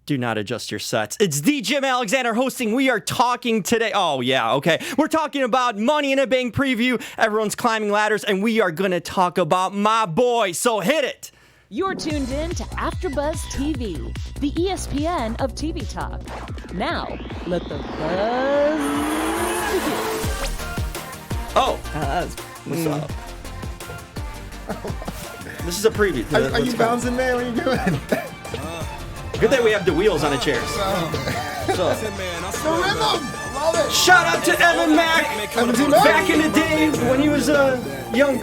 Do not adjust your sets. It's the Jim Alexander hosting. We are talking today. Oh, yeah, okay. We're talking about Money in a Bank preview. Everyone's climbing ladders, and we are going to talk about my boy. So hit it. You're tuned in to AfterBuzz TV, the ESPN of TV talk. Now, let the buzz begin. Oh, what's up? This is a preview. Are you bouncing, man? What are you doing? Good thing we have the wheels on the chairs. So, The rhythm! Love it! shout out to Evan Mack. Evan Mack? Back in the day when he was a young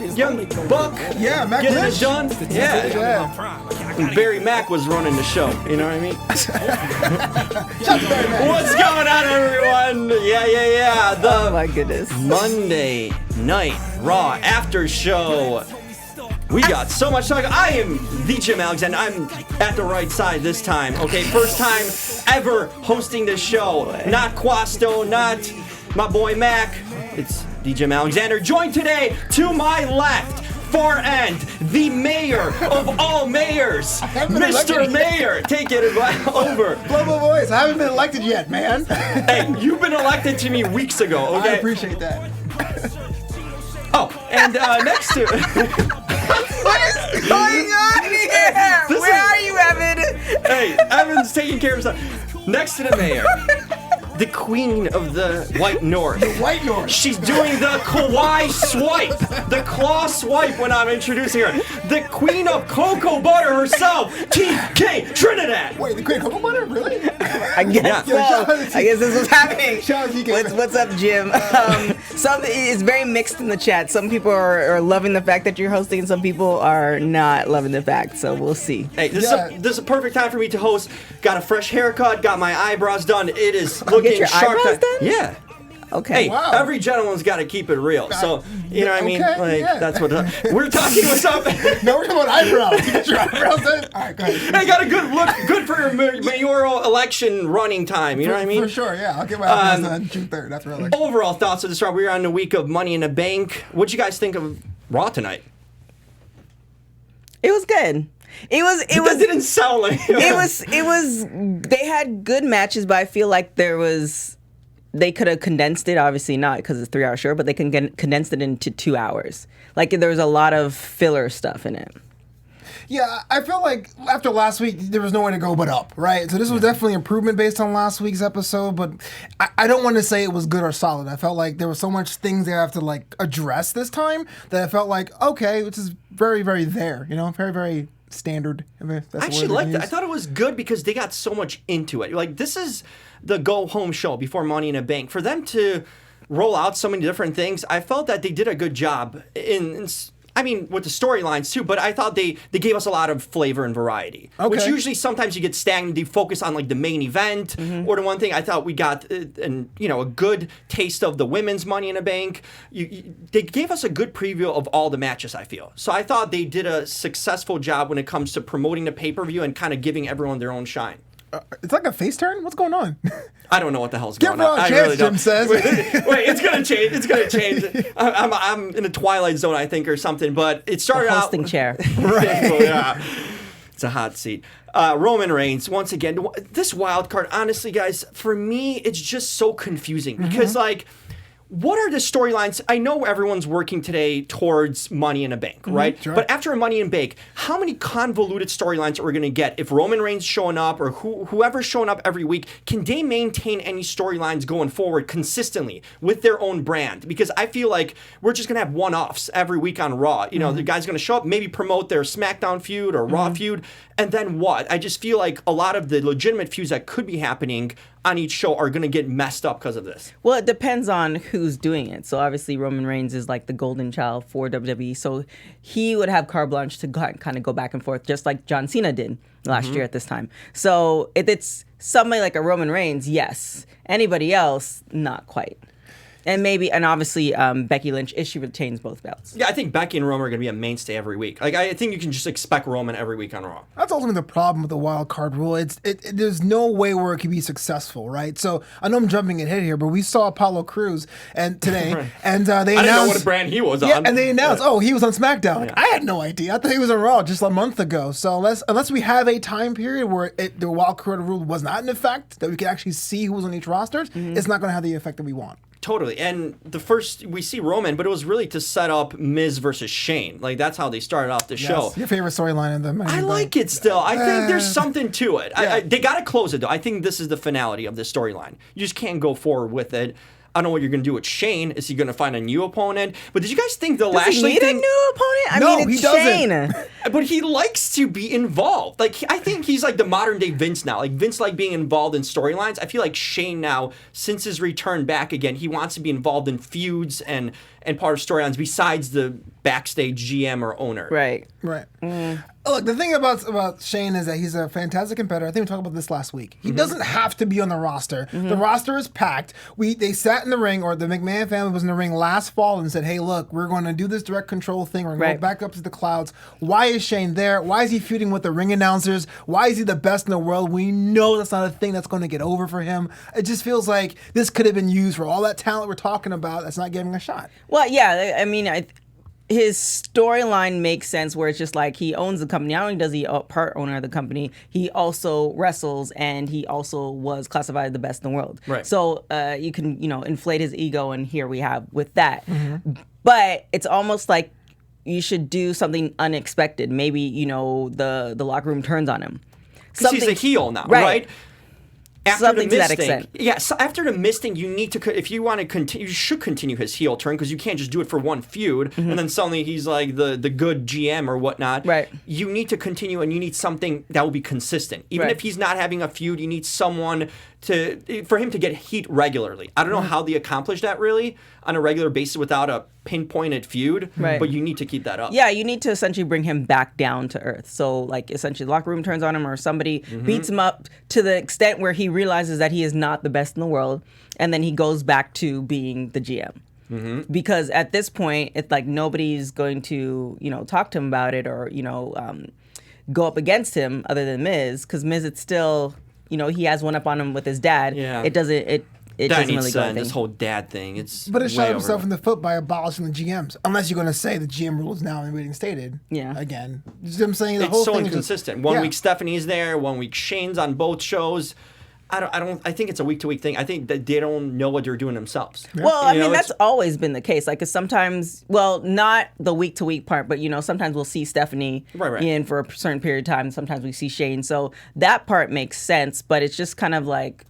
buck. Yeah, Mac Getting Rich. it done. Yeah. Yeah. When Barry Mack was running the show. You know what I mean? Shout out to Barry Mack. What's going on, everyone? Yeah. Oh my goodness. Monday Night Raw after show. We got so much talk. I am the Jim Alexander. I'm at the right side this time. Okay, first time ever hosting this show. Not Quasto, not my boy Mac. It's the Jim Alexander. Joined today to my left, far end, the mayor of all mayors, Mr. Mayor. Take it over. Global voice. I haven't been elected yet, man. Hey, you've been elected to me weeks ago. Okay. I appreciate that. Oh, and next to. What is going on here? Where are you, Evan? Hey, Evan's taking care of stuff. Next to the mayor, the queen of the White North. White North. She's doing the Kauai swipe, the claw swipe when I'm introducing her. The queen of cocoa butter herself, TK Trinidad. Wait, the Queen of Cocoa Butter? Really? I guess Yeah. so. I guess this is happening. Shout out to TK. What's up, Jim? It's very mixed in the chat. Some people are loving the fact that you're hosting, and some people are not loving the fact. So we'll see. Hey, this is a perfect time for me to host. Got a fresh haircut, got my eyebrows done. It is looking your sharp. eyebrows done? Yeah. Okay. Hey, Wow. every gentleman's got to keep it real. So, you know what I mean? Okay, Like, yeah. that's what we're talking with something. No, we're talking about eyebrows. You get your eyebrows done? All right, go ahead. Hey, got a good look, good for your mayoral election running time. You know what I mean? For sure, yeah. I'll get my eyebrows done June 3rd after election. Overall thoughts of this Raw. We were on the week of Money in the Bank. What'd you guys think of Raw tonight? It was good. That didn't sound like It was. They had good matches, but I feel like they could have condensed it. Obviously not because it's a 3-hour show, but they can condense it into 2 hours. Like there was a lot of filler stuff in it. Yeah, I feel like after last week, there was nowhere to go but up, right? So this was definitely improvement based on last week's episode, but I don't want to say it was good or solid. I felt like there were so much things they have to like address this time that I felt like, okay, which is very, very there, very, very standard. I actually liked it. I thought it was good because they got so much into it. Like, this is the go-home show before Money in a Bank. For them to roll out so many different things, I felt that they did a good job with the storylines too, but I thought they gave us a lot of flavor and variety. Okay. Which usually sometimes you get stagnant. You focus on like the main event or the one thing. I thought we got a good taste of the women's Money in a Bank. They gave us a good preview of all the matches, I feel. So I thought they did a successful job when it comes to promoting the pay-per-view and kind of giving everyone their own shine. It's like a face turn? What's going on? I don't know what the hell's Give going Raw on. a I chance, really don't. Jim says. Wait, it's gonna change. It's gonna change. I'm in a twilight zone, I think, or something. But it started out Hosting chair. Right. Well, yeah. It's a hot seat. Roman Reigns once again. This wild card, honestly, guys, for me, it's just so confusing because what are the storylines? I know everyone's working today towards Money in a Bank, right? Sure. But after a Money in a Bank, how many convoluted storylines are we going to get? If Roman Reigns showing up or whoever's showing up every week, can they maintain any storylines going forward consistently with their own brand? Because I feel like we're just going to have one-offs every week on Raw. The guy's going to show up, maybe promote their SmackDown feud or Raw feud, and then what? I just feel like a lot of the legitimate feuds that could be happening on each show are going to get messed up because of this. Well, it depends on who's doing it. So obviously Roman Reigns is like the golden child for WWE. So he would have carte blanche to kind of go back and forth, just like John Cena did last year at this time. So if it's somebody like a Roman Reigns, yes. Anybody else, not quite. And obviously Becky Lynch, if she retains both belts. Yeah, I think Becky and Roman are going to be a mainstay every week. Like, I think you can just expect Roman every week on Raw. That's ultimately the problem with the wild card rule. There's no way where it could be successful, right? So I know I'm jumping ahead here, but we saw Apollo Crews today, Right. and they announced. I didn't know what brand he was on. Yeah, and they announced, he was on SmackDown. Like, Yeah. I had no idea. I thought he was on Raw just a month ago. So unless we have a time period where the wild card rule was not in effect, that we can actually see who was on each roster, it's not going to have the effect that we want. Totally. And the first, we see Roman, but it was really to set up Miz versus Shane. Like, that's how they started off the show. Your favorite storyline in the I like it still. I think there's something to it. Yeah. They got to close it, though. I think this is the finality of this storyline. You just can't go forward with it. I don't know what you're going to do with Shane. Is he going to find a new opponent? But did you guys think the Lashley thing? thing? A new opponent? No, it's he doesn't. Shane. But he likes to be involved. Like, I think he's like the modern day Vince now. Like, Vince like being involved in storylines. I feel like Shane now, since his return back again, he wants to be involved in feuds and part of storylines besides the backstage GM or owner. Right. Look, the thing about Shane is that he's a fantastic competitor. I think we talked about this last week. He doesn't have to be on the roster. The roster is packed. They sat in the ring, or the McMahon family was in the ring last fall and said, hey, look, we're going to do this direct control thing. We're going to go back up to the clouds. Why is Shane there? Why is he feuding with the ring announcers? Why is he the best in the world? We know that's not a thing that's going to get over for him. It just feels like this could have been used for all that talent we're talking about that's not getting a shot. Well, yeah, I mean, his storyline makes sense where it's just like he owns the company. Not only does he part owner of the company, he also wrestles and he also was classified the best in the world. Right. So you can, inflate his ego, and here we have with that. But it's almost like you should do something unexpected. Maybe, the locker room turns on him. Because he's a heel now, right? After Something the to that Miz extent. thing, so after the Miz thing, you need to, if you want to continue, you should continue his heel turn, because you can't just do it for one feud and then suddenly he's like the good GM or whatnot. Right. You need to continue, and you need something that will be consistent. Even if he's not having a feud, you need someone for him to get heat regularly. I don't know how they accomplish that really on a regular basis without a pinpointed feud, but you need to keep that up. Yeah, you need to essentially bring him back down to earth. So, like, essentially the locker room turns on him, or somebody beats him up to the extent where he realizes that he is not the best in the world, and then he goes back to being the GM. Because at this point, it's like nobody's going to, talk to him about it, or, go up against him other than Miz, because Miz, it's still, he has one up on him with his dad. Yeah. It doesn't really go. This whole dad thing. But it shot himself in the foot by abolishing the GMs. Unless you're going to say the GM rule is now in waiting stated. Yeah. Again. You see what I'm saying? The It's whole so thing inconsistent. One week Stephanie's there, 1 week Shane's on both shows. I think it's a week-to-week thing. I think that they don't know what they're doing themselves. Well, I mean, that's always been the case. Like, 'cause sometimes, well, not the week-to-week part, but, sometimes we'll see Stephanie in for a certain period of time. Sometimes we see Shane. So that part makes sense, but it's just kind of like,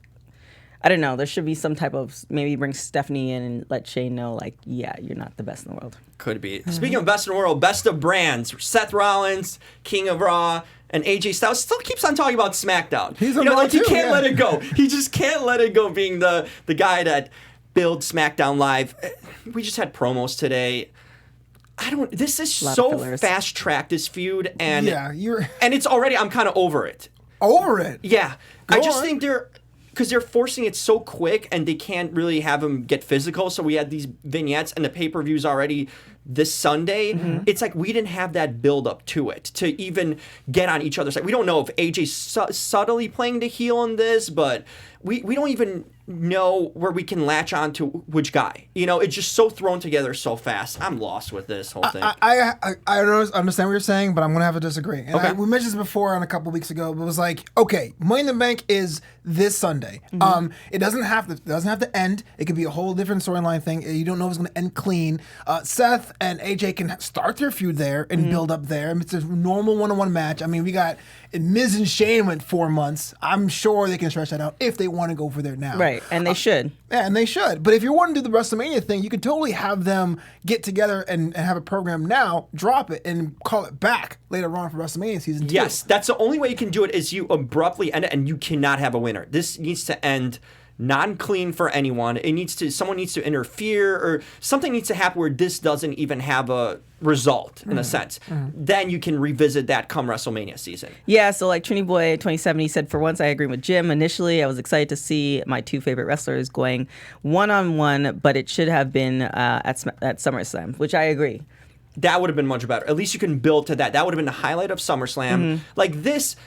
I don't know. There should be some type of, maybe bring Stephanie in and let Shane know, like, yeah, you're not the best in the world. Could be. Speaking of best in the world, best of brands, Seth Rollins, King of Raw, and AJ Styles still keeps on talking about SmackDown. He's on Raw he too, can't let it go. He just can't let it go being the guy that builds SmackDown Live. We just had promos today. This is so fast-tracked, this feud, and and it's already, I'm kind of over it. Over it? Yeah. I just think because they're forcing it so quick, and they can't really have them get physical. So we had these vignettes, and the pay-per-view's already this Sunday. It's like we didn't have that build-up to it to even get on each other's side. We don't know if AJ's subtly playing the heel in this, but we don't even know where we can latch on to which guy. It's just so thrown together so fast. I'm lost with this whole thing. I don't understand what you're saying, but I'm going to have to disagree. And we mentioned this before on a couple weeks ago, but it was like, okay, Money in the Bank is this Sunday. It doesn't have to end. It could be a whole different storyline thing. You don't know if it's going to end clean. Seth and AJ can start their feud there and build up there. It's a normal one-on-one match. I mean, we got Miz and Shane went 4 months. I'm sure they can stretch that out if they want to go for there now. Right, and they should. Yeah, and they should. But if you want to do the WrestleMania thing, you could totally have them get together and have a program now, drop it, and call it back later on for WrestleMania season 2. Yes, that's the only way you can do it is you abruptly end it, and you cannot have a winner. This needs to end non-clean for anyone. Someone needs to interfere, or something needs to happen where this doesn't even have a result in a sense. Then you can revisit that come WrestleMania season. Yeah, so like Trini Boy 2070 said, for once I agree with Jim. Initially, I was excited to see my two favorite wrestlers going one-on-one, but it should have been at SummerSlam, which I agree. That would have been much better. At least you can build to that. That would have been the highlight of SummerSlam. Like this,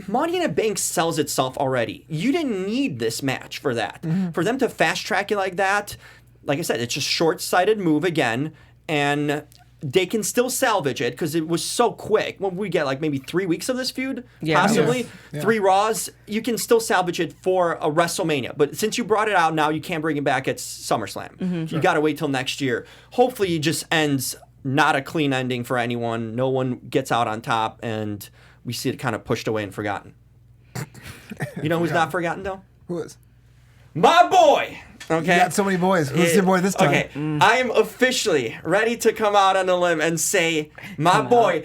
Money in the Bank sells itself already. You didn't need this match for that. For them to fast track you like that, like I said, it's a short-sighted move again, and they can still salvage it because it was so quick. When we get like maybe 3 weeks of this feud, possibly 3 Raws, you can still salvage it for a WrestleMania. But since you brought it out now, you can't bring it back at SummerSlam. You got to wait till next year. Hopefully, it just ends not a clean ending for anyone. No one gets out on top, and we see it kind of pushed away and forgotten. You know who's not forgotten though? Who is? My boy. Okay. You got so many boys. Who's your boy this time? Okay. I am officially ready to come out on a limb and say, my boy,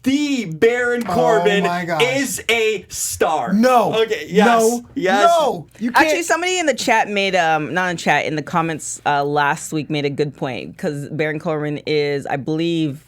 the Baron Corbin my gosh. is a star. No. Okay. Yes. No. Yes. No. You can't. Actually, somebody in the chat made, not in chat, in the comments last week made a good point, because Baron Corbin is, I believe,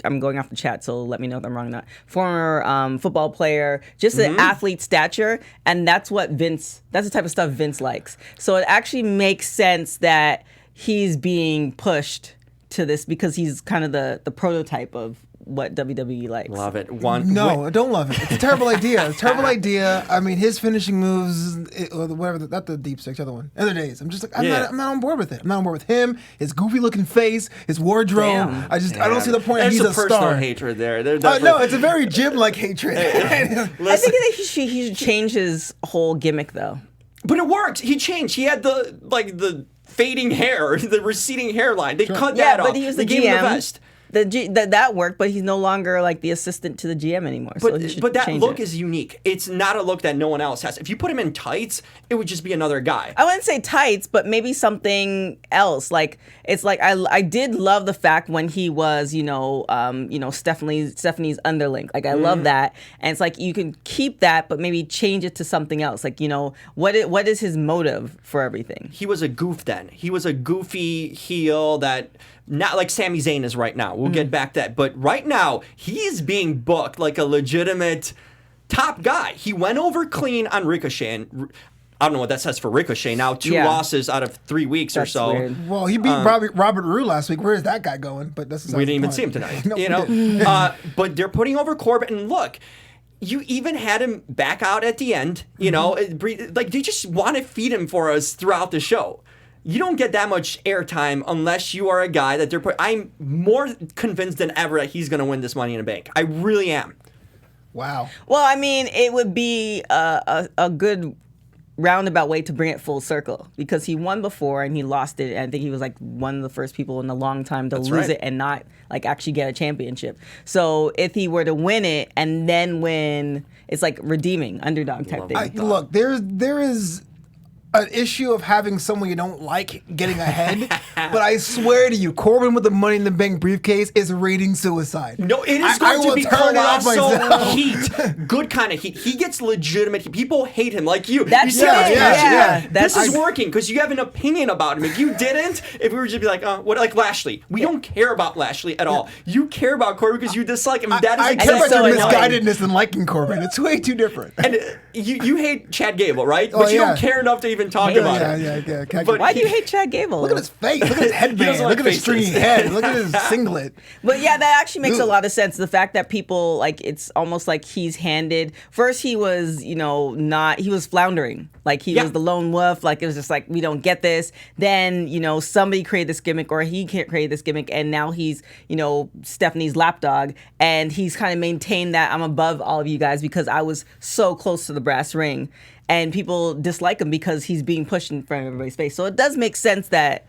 I'm going off the chat, so let me know if I'm wrong or not. Former football player, just an athlete stature, and that's the type of stuff Vince likes. So it actually makes sense that he's being pushed to this because he's kind of the prototype of what WWE likes. Love it. No, I don't love it. It's a terrible idea. It's a terrible idea. I mean, his finishing moves, or whatever, not the deep six, the other one. Other days. I'm just like, I'm not on board with it. I'm not on board with him, his goofy looking face, his wardrobe. Damn. I don't see the point. There's He's some a personal star. hatred there. No, it's a very Jim-like hatred. I think that he should change his whole gimmick, though. But it worked. He changed. He had the fading hair, the receding hairline. They cut that off. But he was the they GM. gave him the vest. That worked, but he's no longer like the assistant to the GM anymore. So he should But that change look it. is unique. It's not a look that no one else has. If you put him in tights, it would just be another guy. I wouldn't say tights, but maybe something else. Like it's like I did love the fact when he was Stephanie's underling. Like I love that, and it's like you can keep that, but maybe change it to something else. Like what is his motive for everything? He was a goof then. He was a goofy heel that. Not like Sami Zayn is right now. We'll get back to that. But right now, he is being booked like a legitimate top guy. He went over clean on Ricochet. And I don't know what that says for Ricochet now. 2 losses out of 3 weeks That's or so. weird. Well, he beat Robert Roode last week. Where is that guy going? But that's We didn't even see him tonight. No, you we know, didn't. But they're putting over Corbin. And look, you even had him back out at the end. You know, like they just want to feed him for us throughout the show. You don't get that much airtime unless you are a guy that they're I'm more convinced than ever that he's going to win this Money in the Bank. I really am. Wow. Well, I mean, it would be a good roundabout way to bring it full circle, because he won before and he lost it. And I think he was like one of the first people in a long time to lose it and not like actually get a championship. So if he were to win it and then win, it's like redeeming underdog type thing. Look, there is an issue of having someone you don't like getting ahead, but I swear to you, Corbin with the Money in the Bank briefcase is rating suicide. No, it is I going to will be turn it off colossal myself. heat. Good kind of heat. He gets legitimate heat. People hate him like you. That's you see it. this Yeah. match? This is working because you have an opinion about him. If you didn't, if we were just be like, what, like Lashley. We don't care about Lashley at all. You care about Corbin because you dislike him. That is I care exactly about your so annoying. misguidedness in liking Corbin. It's way too different. And you hate Chad Gable, right? But you don't care enough to even talk about it. Yeah. But Why do you hate Chad Gable? Look at his face. Look at his headband. like Look at his faces. stringy head. Look at his singlet. But yeah, that actually makes a lot of sense. The fact that people, like, it's almost like he's handed. First, he was, he was floundering. Like, he was the lone wolf. Like, it was just like, we don't get this. Then, somebody created this gimmick, or he created this gimmick, and now he's, Stephanie's lapdog. And he's kind of maintained that I'm above all of you guys because I was so close to the brass ring. And people dislike him because he's being pushed in front of everybody's face. So it does make sense that,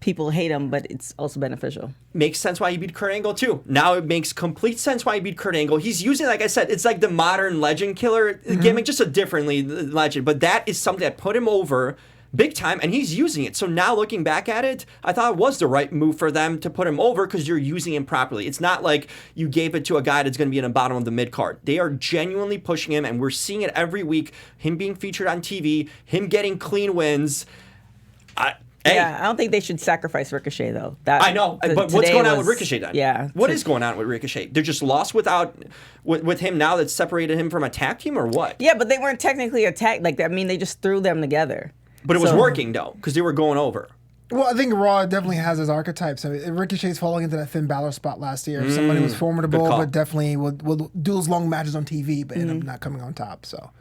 people hate him, but it's also beneficial. Makes sense why he beat Kurt Angle too. Now it makes complete sense why he beat Kurt Angle. He's using, like I said, it's like the modern legend killer gimmick, just a differently legend. But that is something that put him over big time, and he's using it. So now looking back at it, I thought it was the right move for them to put him over because you're using him properly. It's not like you gave it to a guy that's going to be in the bottom of the mid card. They are genuinely pushing him, and we're seeing it every week. Him being featured on TV, him getting clean wins. Yeah, I don't think they should sacrifice Ricochet though. I know, but what's going on with Ricochet then? Yeah, what is going on with Ricochet? They're just lost with him now that separated him from a tag team, or what? Yeah, but they weren't technically a tag. Like, I mean, they just threw them together. But it was working though, because they were going over. Well, I think Raw definitely has his archetypes. I mean, Ricochet's falling into that Finn Balor spot last year. Somebody who's formidable, but definitely will do those long matches on TV, but end up not coming on top. So.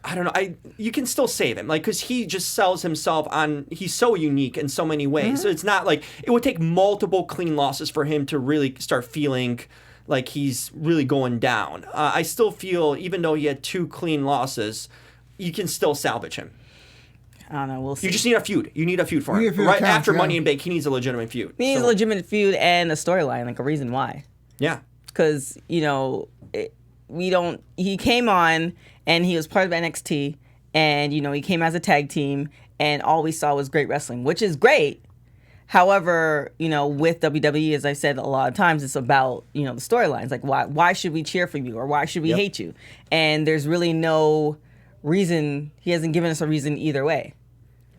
I don't know. You can still save him, like, because he just sells himself on. He's so unique in so many ways. So it's not like it would take multiple clean losses for him to really start feeling like he's really going down. I still feel, even though he had 2 clean losses, you can still salvage him. I don't know. We'll see. You just need a feud. You need a feud for him. Right after Money in Bank, he needs a legitimate feud. He needs a legitimate feud and a storyline, like a reason why. Yeah. Because he came on and he was part of NXT, and he came as a tag team, and all we saw was great wrestling, which is great. However, with WWE, as I said a lot of times, it's about the storylines. Like, why should we cheer for you, or why should we hate you? And there's really no reason. He hasn't given us a reason either way.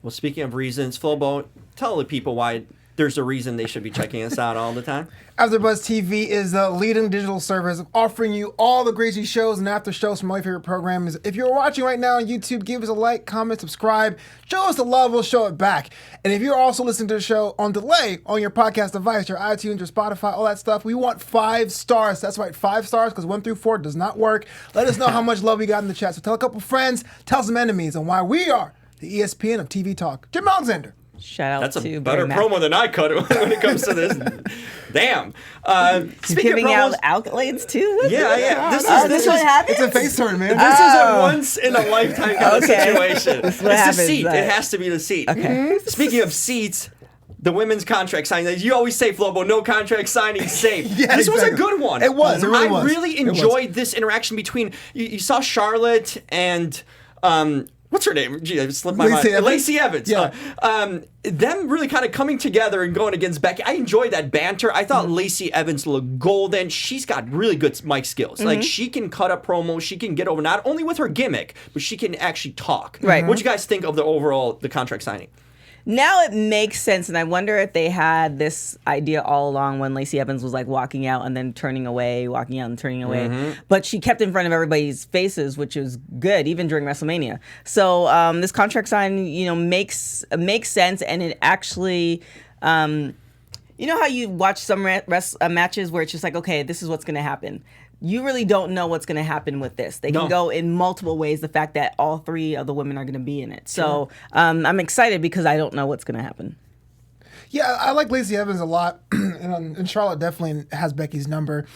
Well, speaking of reasons, Flobo, tell the people why there's a reason they should be checking us out all the time. AfterBuzz TV is the leading digital service offering you all the crazy shows and after shows from my favorite programs. If you're watching right now on YouTube, give us a like, comment, subscribe. Show us the love, we'll show it back. And if you're also listening to the show on delay on your podcast device, your iTunes, your Spotify, all that stuff, we want 5 stars. That's right, 5 stars, because 1 through 4 does not work. Let us know how much love we got in the chat. So tell a couple friends, tell some enemies on why we are the ESPN of TV talk. Jim Alexander. Shout out That's to a better promo than I could when it comes to this. Damn. Speaking giving of promos, out accolades too? Yeah. This is what happens? It's a face turn, man. This is a once in a lifetime kind of situation. This is what it's happens, the seat. It has to be the seat. Okay. Speaking of seats, the women's contract signing. You always say, Flobo, no contract signing safe. This was a good one. It was. It really was. I really enjoyed this interaction between. You saw Charlotte and. What's her name? Gee, I slipped my mind. Lacey Evans. Yeah. Them really kind of coming together and going against Becky. I enjoyed that banter. I thought Lacey Evans looked golden. She's got really good mic skills. Like, she can cut up promos. She can get over, not only with her gimmick, but she can actually talk. Right. What'd you guys think of the contract signing? Now it makes sense, and I wonder if they had this idea all along when Lacey Evans was like walking out and then turning away, walking out and turning away. But she kept in front of everybody's faces, which was good, even during WrestleMania. So this contract sign, makes sense, and it actually. You know how you watch some matches where it's just like, okay, this is what's going to happen. You really don't know what's going to happen with this. They can go in multiple ways, the fact that all 3 of the women are going to be in it. So I'm excited because I don't know what's going to happen. Yeah, I like Lacey Evans a lot, and Charlotte definitely has Becky's number.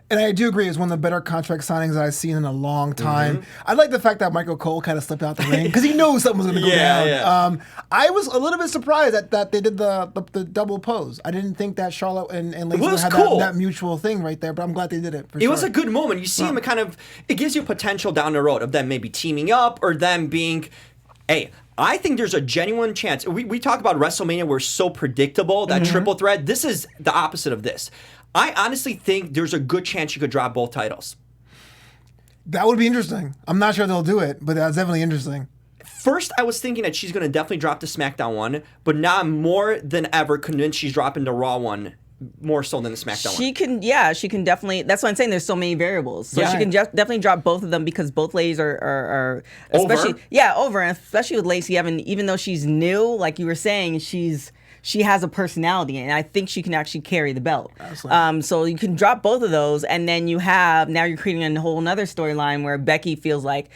And I do agree, it's one of the better contract signings that I've seen in a long time. I like the fact that Michael Cole kind of slipped out the ring because he knew something was going to go down. Yeah. I was a little bit surprised that they did the double pose. I didn't think that Charlotte and Lacey had that mutual thing right there, but I'm glad they did it. It was a good moment. You see them it gives you potential down the road of them maybe teaming up or them being, hey, I think there's a genuine chance. We talk about WrestleMania, we're so predictable, that triple threat. This is the opposite of this. I honestly think there's a good chance you could drop both titles. That would be interesting. I'm not sure they'll do it, but that's definitely interesting. First, I was thinking that she's going to definitely drop the SmackDown one, but now I'm more than ever convinced she's dropping the Raw one more so than the SmackDown one. She can definitely. That's why I'm saying there's so many variables. So she can definitely drop both of them because both ladies are especially over, and especially with Lacey Evans, even though she's new, like you were saying, she has a personality, and I think she can actually carry the belt. So you can drop both of those, and then now you're creating a whole another storyline where Becky feels like,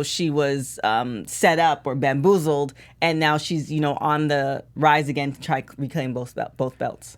she was set up or bamboozled, and now she's, on the rise again to try to reclaim both belts.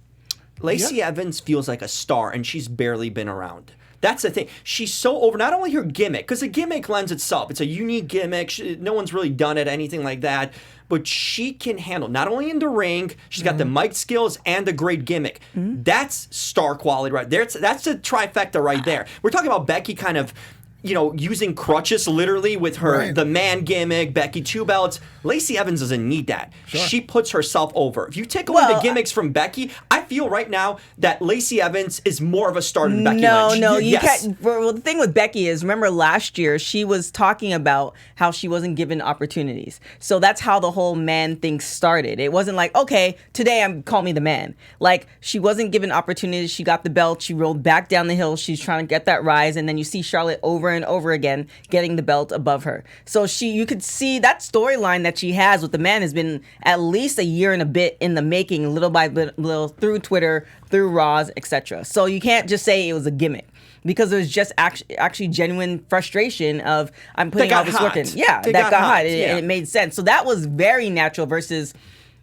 Lacey Evans feels like a star, and she's barely been around. That's the thing. She's so over, not only her gimmick, because the gimmick lends itself. It's a unique gimmick. No one's really done it, anything like that. But she can handle, not only in the ring, she's got the mic skills and the great gimmick. That's star quality right there. That's the trifecta right there. We're talking about Becky kind of using crutches literally with her the man gimmick, Becky 2 belts. Lacey Evans doesn't need that. Sure. She puts herself over. If you take away the gimmicks from Becky, I feel right now that Lacey Evans is more of a star than Becky Lynch. No, you can't. Well, the thing with Becky is, remember last year she was talking about how she wasn't given opportunities. So that's how the whole man thing started. It wasn't like, okay, today call me the man. Like, she wasn't given opportunities. She got the belt. She rolled back down the hill. She's trying to get that rise, and then you see Charlotte over and over again getting the belt above her. So you could see that storyline that she has with the man has been at least a year and a bit in the making, little by little, through Twitter, through Raws, etc. So you can't just say it was a gimmick, because there's just actually genuine frustration of, I'm putting all this work in. Yeah, that got hot. And it made sense. So that was very natural versus,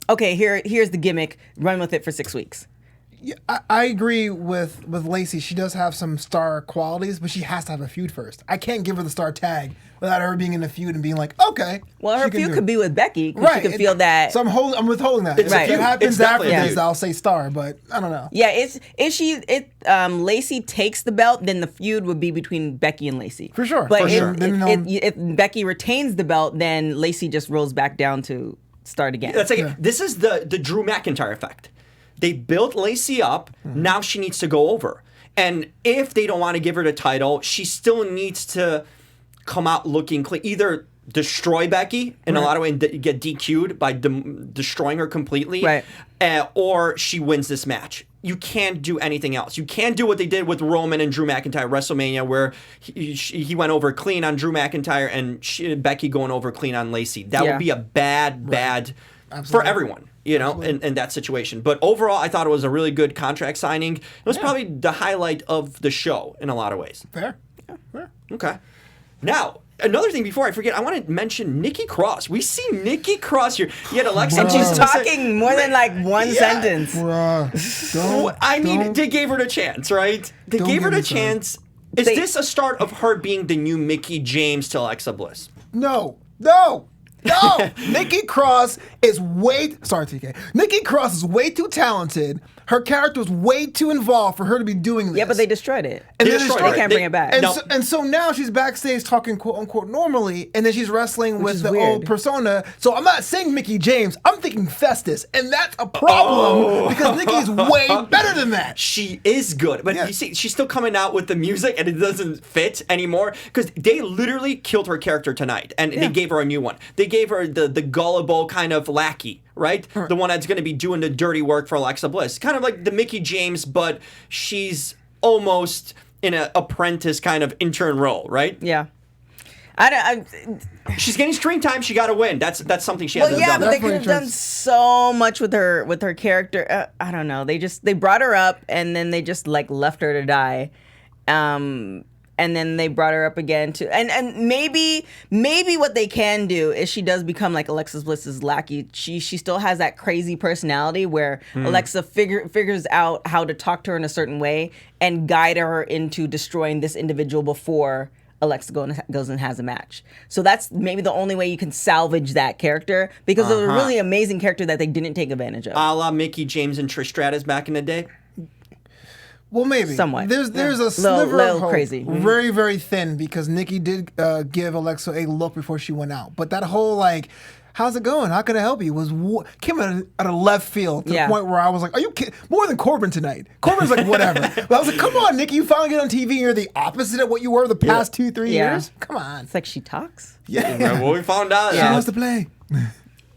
okay, here's the gimmick, run with it for 6 weeks. Yeah, I agree with Lacey. She does have some star qualities, but she has to have a feud first. I can't give her the star tag without her being in a feud and being like, okay. Well, her feud could be with Becky, because she could feel that. So I'm withholding that. If it happens after this, I'll say star, but I don't know. Yeah, Lacey takes the belt, then the feud would be between Becky and Lacey. For sure. But if Becky retains the belt, then Lacey just rolls back down to start again. That's this is the Drew McIntyre effect. They built Lacey up. Now she needs to go over. And if they don't want to give her the title, she still needs to come out looking clean. Either destroy Becky in a lot of ways and get DQ'd by destroying her completely, or she wins this match. You can't do anything else. You can't do what they did with Roman and Drew McIntyre at WrestleMania, where he went over clean on Drew McIntyre and Becky going over clean on Lacey. That would be a bad for everyone. In that situation. But overall, I thought it was a really good contract signing. It was probably the highlight of the show in a lot of ways. Fair. Fair. Okay. Now, another thing before I forget, I want to mention Nikki Cross. We see Nikki Cross here. You had Alexa. And she's talking more than like one sentence. They gave her the chance, right? They gave her the chance. Is this a start of her being the new Mickie James to Alexa Bliss? No. Nikki Cross is Nikki Cross is way too talented. Her character was way too involved for her to be doing this. Yeah, but they destroyed it. And they can't bring it back. And so now she's backstage talking quote unquote normally, and then she's wrestling with the old persona. So I'm not saying Mickie James, I'm thinking Festus, and that's a problem because Nikki's way better than that. She is good, but you see, she's still coming out with the music, and it doesn't fit anymore because they literally killed her character tonight, and they gave her a new one. They gave her the gullible kind of lackey. Right? The one that's going to be doing the dirty work for Alexa Bliss. Kind of like the Mickie James, but she's almost in an apprentice kind of intern role, right? Yeah. She's getting screen time. She got to win. That's something she has to done. But they could have done so much with her character. I don't know. They brought her up and then they just like left her to die. And then they brought her up again too. And maybe what they can do is she does become like Alexa Bliss's lackey. She still has that crazy personality where Alexa figures out how to talk to her in a certain way and guide her into destroying this individual before Alexa goes and has a match. So that's maybe the only way you can salvage that character, because it was a really amazing character that they didn't take advantage of. A la Mickie James and Trish Stratus back in the day. Well, maybe. Somewhat. There's a sliver of hope. Crazy. Very, very thin, because Nikki did give Alexa a look before she went out. But that whole, like, how's it going? How can I help you? Came out of left field to the point where I was like, are you kidding? More than Corbin tonight. Corbin's like, whatever. But I was like, come on, Nikki, you finally get on TV and you're the opposite of what you were the past 2-3 years? Come on. It's like she talks. Yeah. Well, we found out. She wants to play.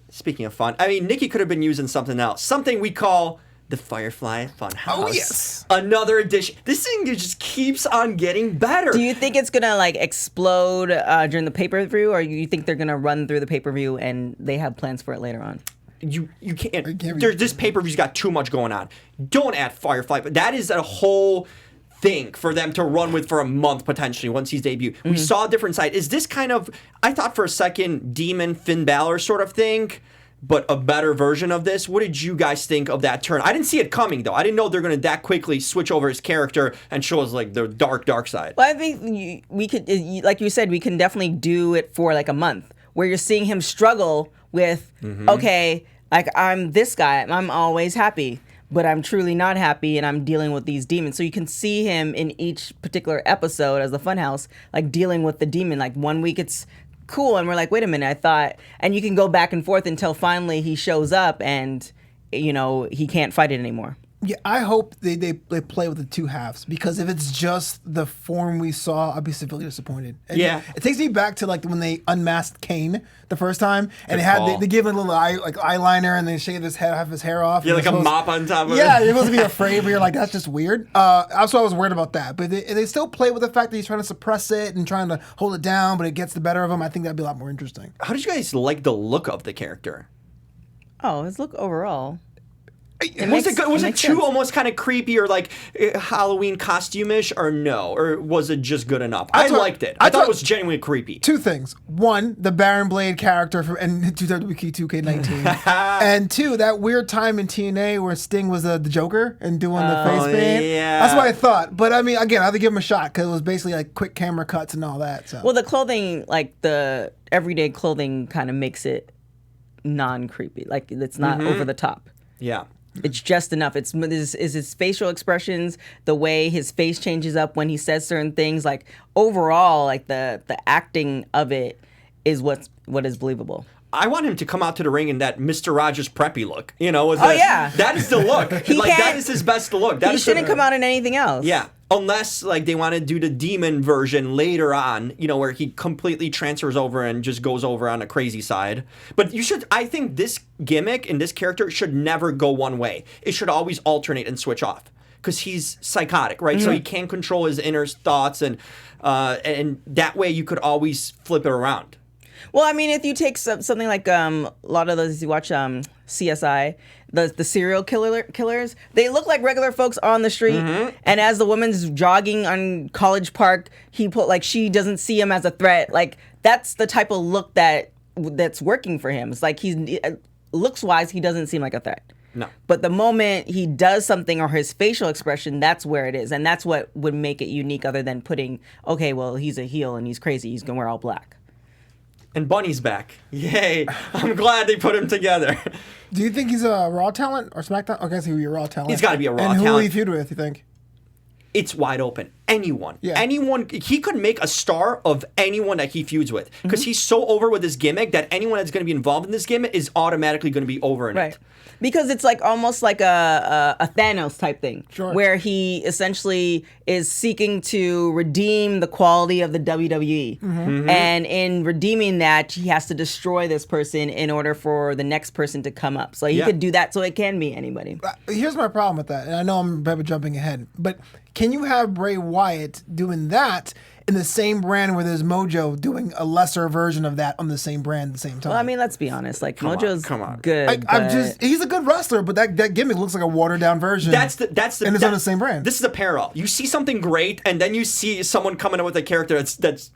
Speaking of fun, I mean, Nikki could have been using something else. Something we call the Firefly Funhouse. Oh, yes. Another edition. This thing just keeps on getting better. Do you think it's going to like explode during the pay-per-view, or you think they're going to run through the pay-per-view and they have plans for it later on? You can't. This pay-per-view's got too much going on. Don't add Firefly. But that is a whole thing for them to run with for a month potentially once he's debuted. We saw a different side. Is this kind of, I thought for a second, Demon Finn Balor sort of thing, but a better version of this? What did you guys think of that turn? I didn't see it coming, though. I didn't know they're going to that quickly switch over his character and show us like the dark side. Well, I think we could, like you said, we can definitely do it for like a month, where you're seeing him struggle with, okay, like I'm this guy, I'm always happy, but I'm truly not happy and I'm dealing with these demons. So you can see him in each particular episode as the Funhouse, like dealing with the demon. Like 1 week it's cool and we're like, wait a minute, I thought, and you can go back and forth until finally he shows up and, you know, he can't fight it anymore. Yeah, I hope they play with the two halves, because if it's just the form we saw, I'd be severely disappointed. And yeah, it takes me back to like when they unmasked Kane the first time, and they give him a little eyeliner and they shave his head, have his hair off. Yeah, like a mop on top of it. Yeah, you're supposed to be afraid, but you're like, that's just weird. Also, I was worried about that, but they still play with the fact that he's trying to suppress it and trying to hold it down, but it gets the better of him. I think that'd be a lot more interesting. How did you guys like the look of the character? Oh, his look overall. Was it too almost kind of creepy or like Halloween costume-ish, or no? Or was it just good enough? I liked it. I thought it was genuinely creepy. Two things. One, the Baron Blade character from WWE 2K19. And two, that weird time in TNA where Sting was the Joker and doing the face paint. Yeah. That's what I thought. But I mean, again, I had to give him a shot because it was basically like quick camera cuts and all that. So. Well, the clothing, like the everyday clothing kind of makes it non-creepy. Like it's not over the top. Yeah. It's just enough. It's his facial expressions, the way his face changes up when he says certain things. Like overall, like the acting of it is what is believable. I want him to come out to the ring in that Mr. Rogers preppy look. You know, yeah, that is the look. That is his best look. He shouldn't come out in anything else. Yeah. Unless like they want to do the demon version later on, you know, where he completely transfers over and just goes over on a crazy side. But I think this gimmick and this character should never go one way. It should always alternate and switch off, because he's psychotic, right? Mm-hmm. So he can't control his inner thoughts, and that way you could always flip it around. Well, I mean, if you take something like a lot of those, you watch CSI, the serial killers, they look like regular folks on the street. Mm-hmm. And as the woman's jogging on College Park, she doesn't see him as a threat. Like that's the type of look that's working for him. It's like looks wise, he doesn't seem like a threat. No. But the moment he does something or his facial expression, that's where it is, and that's what would make it unique. Other than putting, okay, well, he's a heel and he's crazy, he's gonna wear all black. And Bunny's back. Yay. I'm glad they put him together. Do you think he's a Raw talent or SmackDown? Okay, so he's a Raw talent. He's got to be a Raw talent. And who will he feud with, you think? It's wide open. Anyone. Yeah. Anyone. He could make a star of anyone that he feuds with. Because he's so over with his gimmick that anyone that's going to be involved in this gimmick is automatically going to be over in it. Because it's like almost like a Thanos type thing. Sure. Where he essentially is seeking to redeem the quality of the WWE. Mm-hmm. And in redeeming that, he has to destroy this person in order for the next person to come up. So he could do that, so it can be anybody. Here's my problem with that. And I know I'm maybe jumping ahead, but can you have Bray Wyatt doing that in the same brand where there's Mojo doing a lesser version of that on the same brand at the same time? Well, I mean, let's be honest. Like, Mojo's good. He's a good wrestler, but that gimmick looks like a watered down version. And it's on the same brand. This is the parallel. You see something great, and then you see someone coming up with a character that's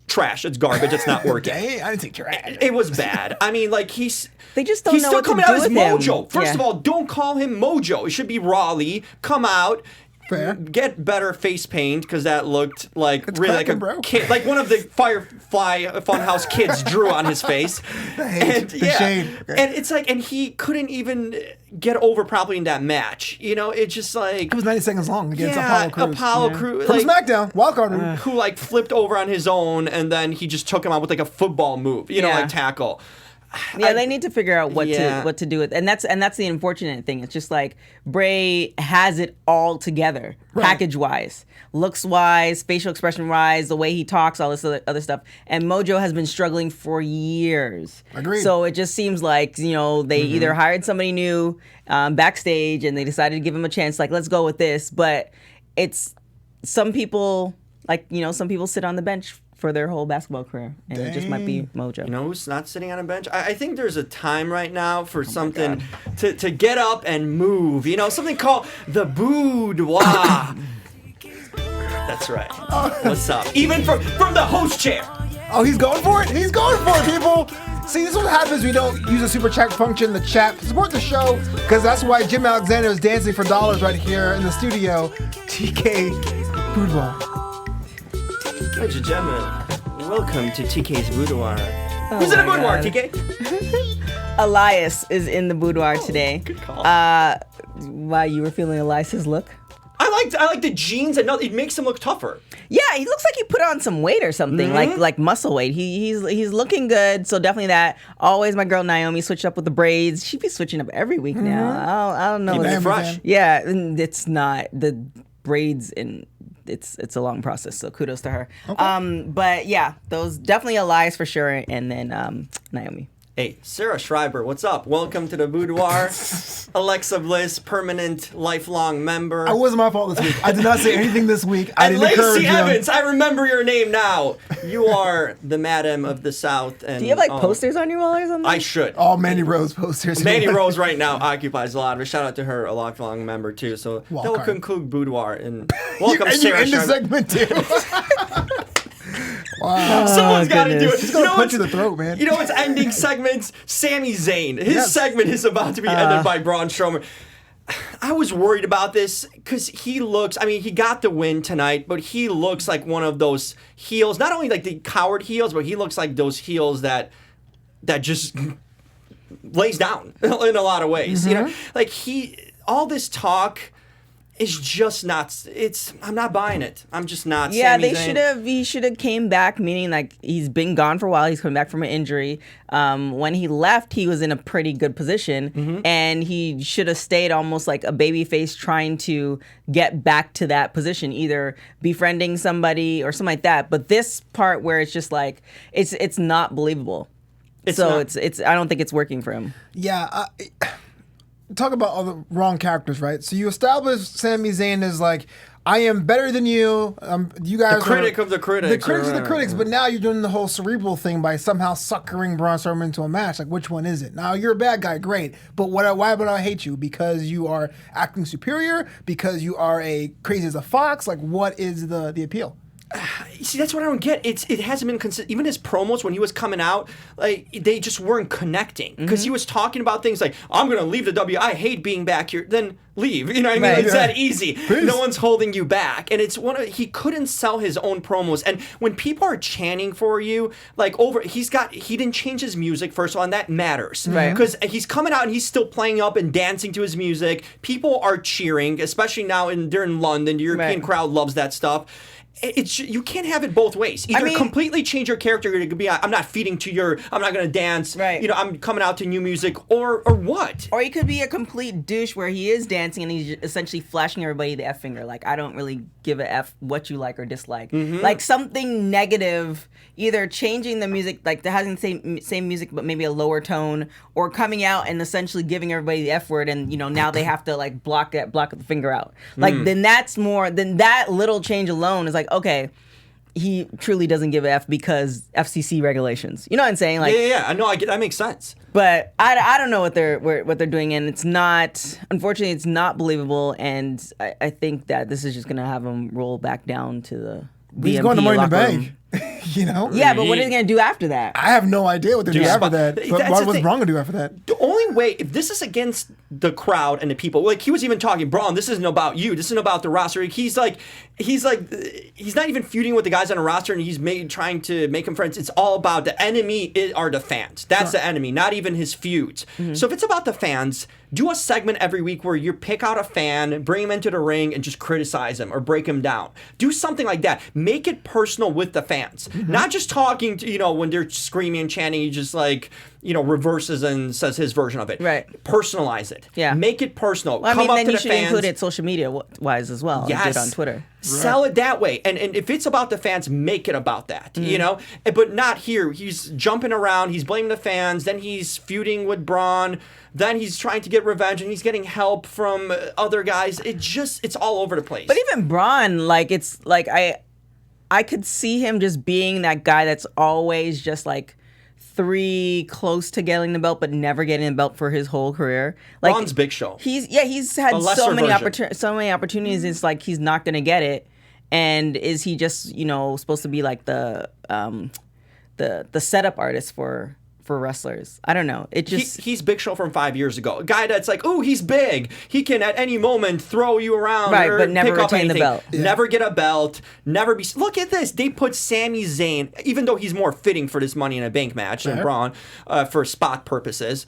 trash. It's garbage. It's not working. Hey, I didn't say trash. It was bad. I mean, like they just don't know what to do with him. He's still coming out as Mojo. First of all, don't call him Mojo. It should be Raleigh. Come out. Fair. Get better face paint, because that looked like it's really cracking, like a kid, like one of the Firefly Funhouse kids drew on his face. The shade. Okay. And it's like, and he couldn't even get over properly in that match. You know, it's just like it was 90 seconds long against Apollo Crews from SmackDown, wildcard, who like flipped over on his own, and then he just took him out with like a football move. You know, like tackle. Yeah, they need to figure out what to do with, and that's the unfortunate thing. It's just like Bray has it all together, package wise, looks wise, facial expression wise, the way he talks, all this other stuff. And Mojo has been struggling for years. Agreed. So it just seems like they either hired somebody new backstage and they decided to give him a chance. Like, let's go with this. But it's some people sit on the bench for their whole basketball career, and it just might be Mojo. You know who's not sitting on a bench? I think there's a time right now for something to get up and move. You know, something called the boudoir. That's right. What's up? Even from the host chair. Oh, he's going for it? He's going for it, people. See, this is what happens when you don't use a super chat function, the chat. Support the show, because that's why Jim Alexander is dancing for dollars right here in the studio. TK Boudoir. Ladies and gentlemen, welcome to TK's Boudoir. Who's in the boudoir, TK? Elias is in the boudoir today. Good call. why you were feeling Elias's look? I like the jeans, and it makes him look tougher. Yeah, he looks like he put on some weight or something, like muscle weight. He's looking good, so definitely that. Always my girl Naomi switched up with the braids. She be switching up every week now. I don't know. Keeping it fresh. Yeah, and it's not the braids and. It's a long process, so kudos to her. Okay. But yeah, those definitely Elias for sure, and then Naomi. Hey, Sarah Schreiber, what's up? Welcome to the boudoir. Alexa Bliss, permanent, lifelong member. It wasn't my fault this week. I did not say anything this week. I didn't encourage Lacey him. Evans, I remember your name now. You are the Madam of the South. And do you have posters on your wall or something? I should. All Mandy Rose posters. Mandy Rose right now occupies a lot of it. Shout out to her, a lifelong member too. So that will conclude boudoir. And welcome, Sarah in the Schreiber. segment too. Wow. Someone's got to do it. She's gonna punch you in the throat, man. You know what's ending segments? Sami Zayn. His segment is about to be ended by Braun Strowman. I was worried about this because he looks, he got the win tonight, but he looks like one of those heels, not only like the coward heels, but he looks like those heels that just lays down in a lot of ways. You know, like all this talk is just not. I'm not buying it. I'm just not. Yeah, Sami they Zayn. He should have came back, meaning like he's been gone for a while. He's coming back from an injury. When he left, he was in a pretty good position, and he should have stayed almost like a babyface, trying to get back to that position, either befriending somebody or something like that. But this part where it's just like it's not believable. It's I don't think it's working for him. Yeah. Talk about all the wrong characters, right? So you establish Sami Zayn as like, I am better than you. You guys The critic of the critics. The critics of the critics. But now you're doing the whole cerebral thing by somehow suckering Braun Strowman into a match. Like, which one is it? Now, you're a bad guy, great. But why would I hate you? Because you are acting superior? Because you are crazy as a fox? Like, what is the appeal? See, that's what I don't get. It hasn't been consistent. Even his promos when he was coming out, like they just weren't connecting because he was talking about things like, "I'm gonna leave the W. I hate being back here." Then leave. You know what I mean? Right. It's that easy. Please. No one's holding you back, and he couldn't sell his own promos. And when people are chanting for you, like he didn't change his music first of all, and that matters, right? Because he's coming out and he's still playing up and dancing to his music. People are cheering, especially now during London. The European crowd loves that stuff. You can't have it both ways. Either completely change your character, you're gonna be, I'm not feeding to I'm not gonna dance. Right. You know, I'm coming out to new music, or what? Or he could be a complete douche where he is dancing and he's essentially flashing everybody the F finger. Like, I don't really give a F what you like or dislike. Like something negative, either changing the music, like having the same music but maybe a lower tone, or coming out and essentially giving everybody the F word, and now they have to like block the finger out. Like then that little change alone is like, okay, he truly doesn't give a F because FCC regulations. You know what I'm saying? Like, yeah. I know. I get that makes sense. But I don't know what they're doing, and it's not. Unfortunately, it's not believable, and I think that this is just gonna have him roll back down to the. He's going to Money in the Bank. Yeah, but what are they going to do after that? I have no idea what they do after that. But what was Braun going to do after that? The only way, if this is against the crowd and the people, like he was even talking, Braun, this isn't about you. This isn't about the roster. He's not even feuding with the guys on the roster, and he's trying to make them friends. It's all about the enemy are the fans. That's the enemy, not even his feuds. So if it's about the fans, do a segment every week where you pick out a fan, bring him into the ring, and just criticize him or break him down. Do something like that. Make it personal with the fans. Not just talking to, when they're screaming and chanting, he just reverses and says his version of it. Right. Personalize it. Yeah. Make it personal. Well, Come up then to you the should fans. include it social media wise as well. Yes. Like you did on Twitter. Sell it that way. And if it's about the fans, make it about that, But not here. He's jumping around. He's blaming the fans. Then he's feuding with Braun. Then he's trying to get revenge, and he's getting help from other guys. It's all over the place. But even Braun, like, it's like I could see him just being that guy that's always just like 3 close to getting the belt, but never getting the belt for his whole career. Like, Braun's Big Show. He's had so many opportunities. It's like he's not gonna get it. And is he just supposed to be like the setup artist for wrestlers? I don't know. It just he's Big Show from 5 years ago. A guy that's like, oh, he's big. He can at any moment throw you around, right, or but never pick up retain anything. the belt. Yeah. Never get a belt. Never be. Look at this. They put Sami Zayn, even though he's more fitting for this Money in a Bank match than Braun, for spot purposes.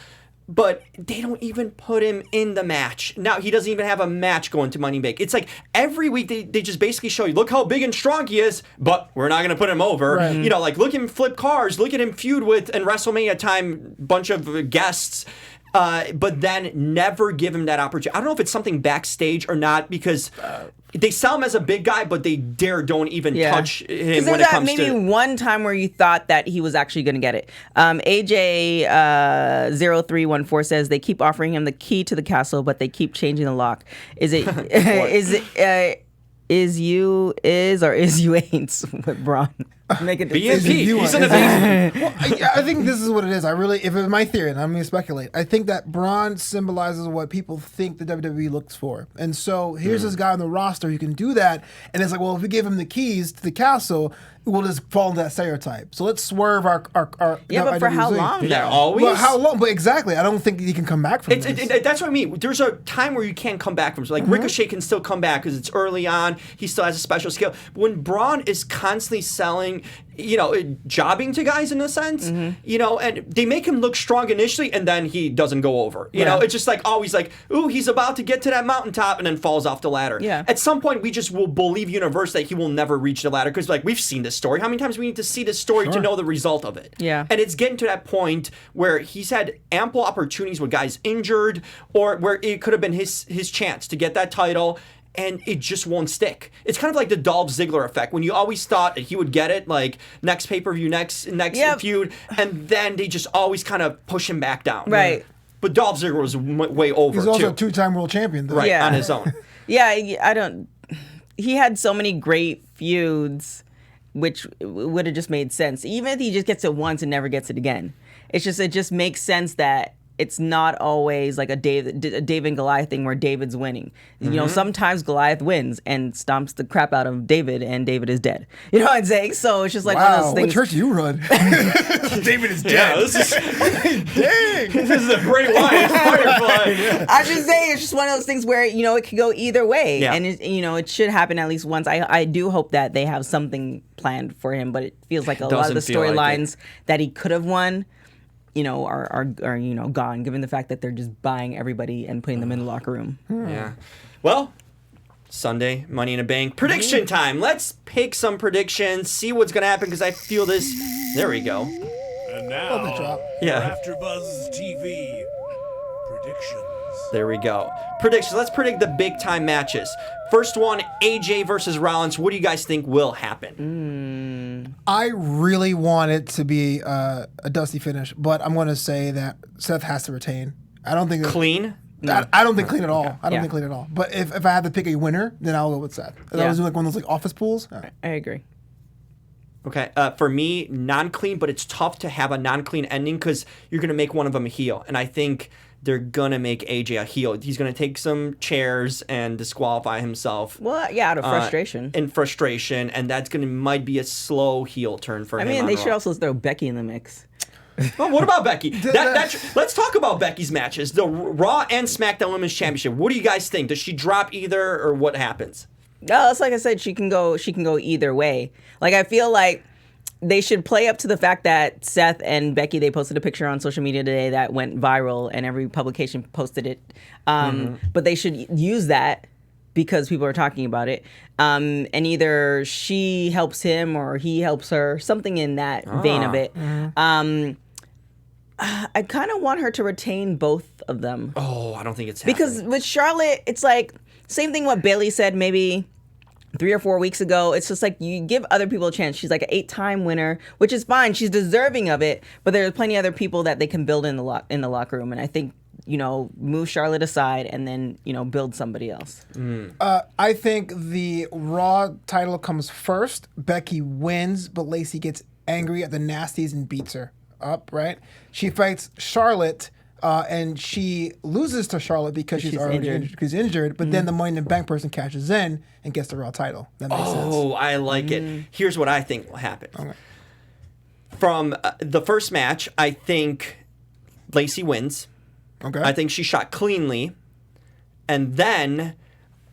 but they don't even put him in the match. Now, he doesn't even have a match going to Money in the Bank. It's like every week they just basically show you, look how big and strong he is, but we're not going to put him over. Right. You know, like, look at him flip cars, look at him feud with, in WrestleMania time, bunch of guests. But then never give him that opportunity. I don't know if it's something backstage or not, because they sell him as a big guy, but they don't even touch him when it comes to... maybe one time where you thought that he was actually going to get it. AJ 0314 says they keep offering him the key to the castle, but they keep changing the lock. Is it is you ain't with Braun? Make it BNP. He's in the basement. Well, I think this is what it is. If it's my theory, and I'm going to speculate, I think that Braun symbolizes what people think the WWE looks for. And so here's this guy on the roster who can do that. And it's like, well, if we give him the keys to the castle, we'll just fall into that stereotype. So let's swerve our Yeah, but for how long? Yeah, always. Well, how long? But exactly, I don't think he can come back from this. That's what I mean. There's a time where you can't come back from. Like, Ricochet can still come back because it's early on. He still has a special skill. When Braun is constantly selling, jobbing to guys in a sense, and they make him look strong initially, and then he doesn't go over. You know, it's just like always like, ooh, he's about to get to that mountaintop, and then falls off the ladder. Yeah. At some point, we just will believe universe that he will never reach the ladder, because like we've seen this story. How many times we need to see this story to know the result of it? Yeah. And it's getting to that point where he's had ample opportunities with guys injured, or where it could have been his chance to get that title, and it just won't stick. It's kind of like the Dolph Ziggler effect, when you always thought that he would get it, like next pay-per-view, next feud, and then they just always kind of push him back down. Right. But Dolph Ziggler was way over, He's also too. a two-time world champion, though. Right, on his own. He had so many great feuds, which would have just made sense. Even if he just gets it once and never gets it again. It just makes sense that it's not always like a David and Goliath thing where David's winning. Sometimes Goliath wins and stomps the crap out of David, and David is dead. You know what I'm saying? So it's just like one of those things. What church do you run? David is dead. Yeah, this is... Dang. This is a Bray Wyatt Firefly. I'm just saying, it's just one of those things where, it could go either way. Yeah. And, it should happen at least once. I do hope that they have something planned for him, but it feels like a lot of the storylines that he could have won, are gone, given the fact that they're just buying everybody and putting them in the locker room. Yeah. Well, Sunday, Money in a Bank. Prediction time. Let's pick some predictions, see what's going to happen, because I feel this... There we go. And now, Yeah. AfterBuzz TV predictions. There we go. Predictions. Let's predict the big-time matches. First one, AJ versus Rollins. What do you guys think will happen? I really want it to be a dusty finish, but I'm going to say that Seth has to retain. I don't think... Clean? I don't think clean at all. Okay. I don't think clean at all. But if I had to pick a winner, then I'll go with Seth. I was doing like one of those like office pools. All right. I agree. Okay. For me, non-clean, but it's tough to have a non-clean ending because you're going to make one of them a heel. And I think they're going to make AJ a heel. He's going to take some chairs and disqualify himself. Well, yeah, out of frustration. In frustration. And that's might be a slow heel turn for him. I mean, they should also throw Becky in the mix. Well, what about Becky? Let's talk about Becky's matches. The Raw and SmackDown Women's Championship. What do you guys think? Does she drop either, or what happens? No, it's like I said, she can go either way. Like, I feel like they should play up to the fact that Seth and Becky, they posted a picture on social media today that went viral, and every publication posted it. But they should use that because people are talking about it. And either she helps him or he helps her, something in that vein of it. I kind of want her to retain both of them. Oh, I don't think it's happening. Because with Charlotte, it's like, same thing what Bayley said maybe 3 or 4 weeks ago. It's just like, you give other people a chance. She's like an 8-time winner, which is fine. She's deserving of it. But there's plenty of other people that they can build in the locker room. And I think, move Charlotte aside and then, build somebody else. I think the Raw title comes first. Becky wins, but Lacey gets angry at the nasties and beats her up, right? She fights Charlotte, and she loses to Charlotte because she's already injured. But then the Money in the Bank person cashes in and gets the Raw title. That makes sense. Oh, I like it. Here's what I think will happen. Okay. From the first match, I think Lacey wins. Okay. I think she shot cleanly. And then,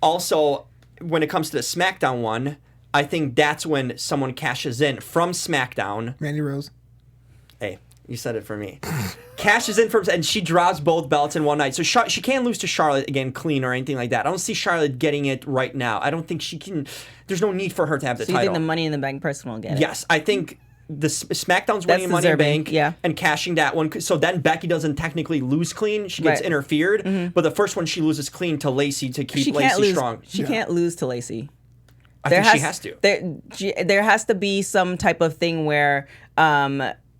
also, when it comes to the SmackDown one, I think that's when someone cashes in from SmackDown. Mandy Rose. Hey, You said it for me. Cashes in and she drops both belts in one night. So she can't lose to Charlotte again clean or anything like that. I don't see Charlotte getting it right now. I don't think she can. There's no need for her to have the So title. you think the Money in the Bank person will get it? Yes, I think the SmackDown's winning That's Money in the deserving, Bank yeah. and cashing that one. So then Becky doesn't technically lose clean. She gets Right. interfered. But the first one she loses clean to Lacey to keep She Lacey can't lose. strong. She can't lose to Lacey. I think she has to. There has to be some type of thing where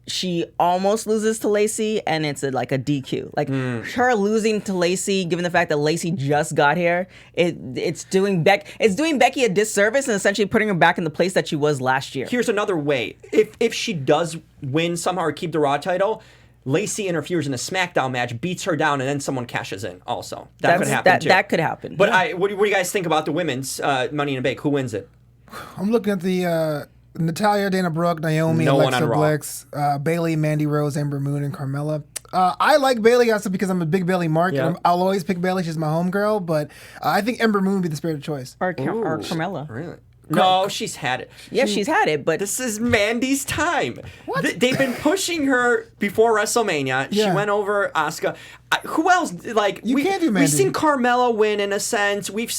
she almost loses to Lacey and it's like a DQ. Like her losing to Lacey, given the fact that Lacey just got here, it's doing Becky a disservice and essentially putting her back in the place that she was last year. Here's another way. If she does win somehow or keep the Raw title, Lacey interferes in a SmackDown match, beats her down, and then someone cashes in also. That could happen too. That could happen. But what do you guys think about the women's Money in the Bank? Who wins it? I'm looking at the Natalya, Dana Brooke, Naomi, No one Alexa on Raw. Bliss, Bailey, Mandy Rose, Ember Moon, and Carmella. I like Bailey also because I'm a big Bailey mark. Yeah. I'll always pick Bailey. She's my homegirl. But I think Ember Moon would be the spirit of choice. or Carmella. Really? No, she's had it. Yeah, she's had it, but This is Mandy's time. They've been pushing her before WrestleMania. She Yeah. went over Asuka. Who else? Like You can't do We've Mandy. seen Carmella win in a sense. We've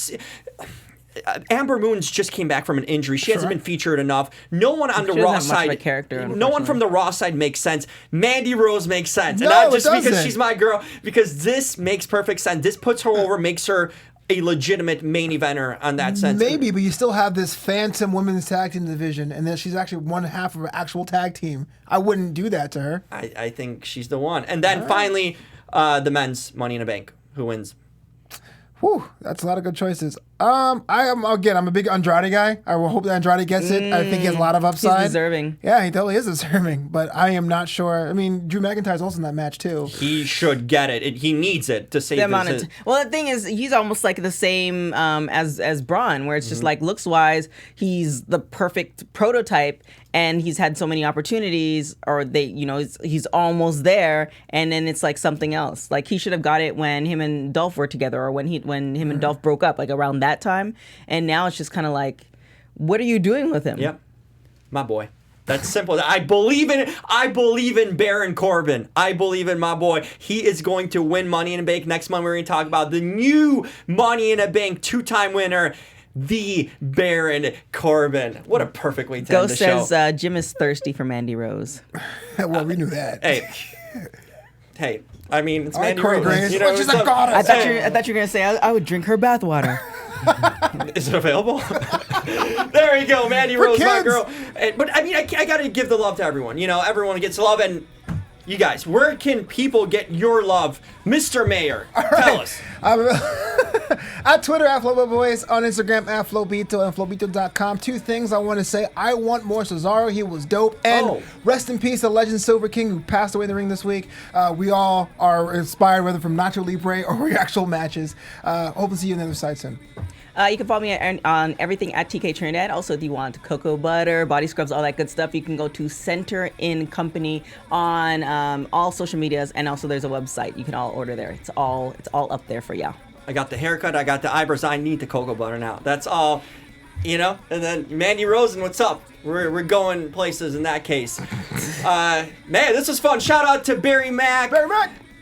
Amber Moon's just came back from an injury. She hasn't been featured enough. No one on the doesn't Raw have much of side. a character, No one from the Raw side makes sense. Mandy Rose makes sense, and No, not it just because doesn't. she's my girl. Because this makes perfect sense. This puts her over, makes her a legitimate main eventer on that sense. Maybe, but you still have this phantom women's tag team division, and then she's actually one half of an actual tag team. I wouldn't do that to her. I think she's the one. And then finally, the men's Money in the Bank. Who wins? Whew, that's a lot of good choices. I'm a big Andrade guy. I will hope that Andrade gets it. I think he has a lot of upside. he's deserving. Yeah, he totally is deserving, but I am not sure. I mean, Drew McIntyre's also in that match too. He should get it. He needs it to save The amount his. of well, the thing is, he's almost like the same as Braun, where it's just like looks wise, he's the perfect prototype, and he's had so many opportunities, or he's almost there, and then it's like something else. Like he should have got it when him and Dolph were together, or when him and Dolph broke up, like around that time, and now it's just kind of like, what are you doing with him? Yep, my boy. That's simple. I believe in Baron Corbin. I believe in my boy. He is going to win Money in the Bank. Next month we're going to talk about the new Money in the Bank 2-time winner, the Baron Corbin. What a perfect way to end the Ghost show. says Jim is thirsty for Mandy Rose. Well, we knew that. Hey. I mean, it's All right, Mandy Corey Rose. Graves. You know, She's it's a not- goddess. I thought you were gonna say I would drink her bathwater. Is it available? There you go, Mandy Rose, my kids. girl. But I mean, I gotta give the love to everyone. You know, everyone gets love, and you guys, where can people get your love, Mr. Mayor? Tell us. At Twitter, at FloBoys, on Instagram, at Flobito, and Flobito.com. Two things I want to say. I want more Cesaro. He was dope. And rest in peace, the legend Silver King, who passed away in the ring this week. We all are inspired, whether from Nacho Libre or actual matches. Hope to see you on the other side soon. You can follow me on everything at TK Trinidad. Also, if you want cocoa butter, body scrubs, all that good stuff, you can go to Center in Company on all social medias, and also there's a website. You can all order there. It's all up there for you. I got the haircut. I got the eyebrows. I need the cocoa butter now. That's all. You know, and then Mandy Rosen, what's up? We're going places in that case. Man, this was fun. Shout out to Barry Mack,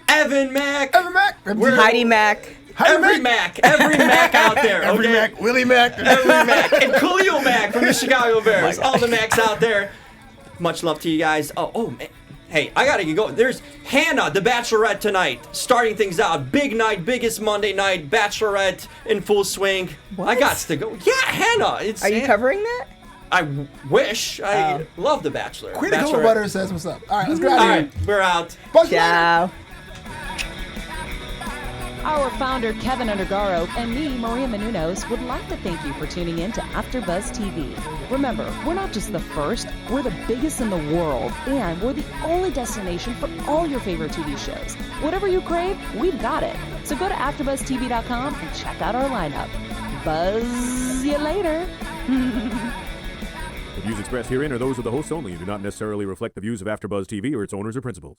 Evan Mack, Heidi Mack. Every Mac out there. Every okay? Mac, Willie Mac. Every Mac. And Khalil Mack from the Chicago Bears. All the Macs out there. Much love to you guys. Oh, man. Hey, I gotta go. There's Hannah, the Bachelorette tonight, starting things out. Big night, biggest Monday night, Bachelorette in full swing. What? I got to go. Yeah, Hannah. Are you covering that? I wish. I love The Bachelor. Queen of Cocoa Butter says what's up. All right, let's get out of All here. right, we're out. Ciao. Our founder, Kevin Undergaro, and me, Maria Menounos, would like to thank you for tuning in to AfterBuzz TV. Remember, we're not just the first, we're the biggest in the world, and we're the only destination for all your favorite TV shows. Whatever you crave, we've got it. So go to AfterBuzzTV.com and check out our lineup. Buzz you later. The views expressed herein are those of the hosts only and do not necessarily reflect the views of AfterBuzz TV or its owners or principals.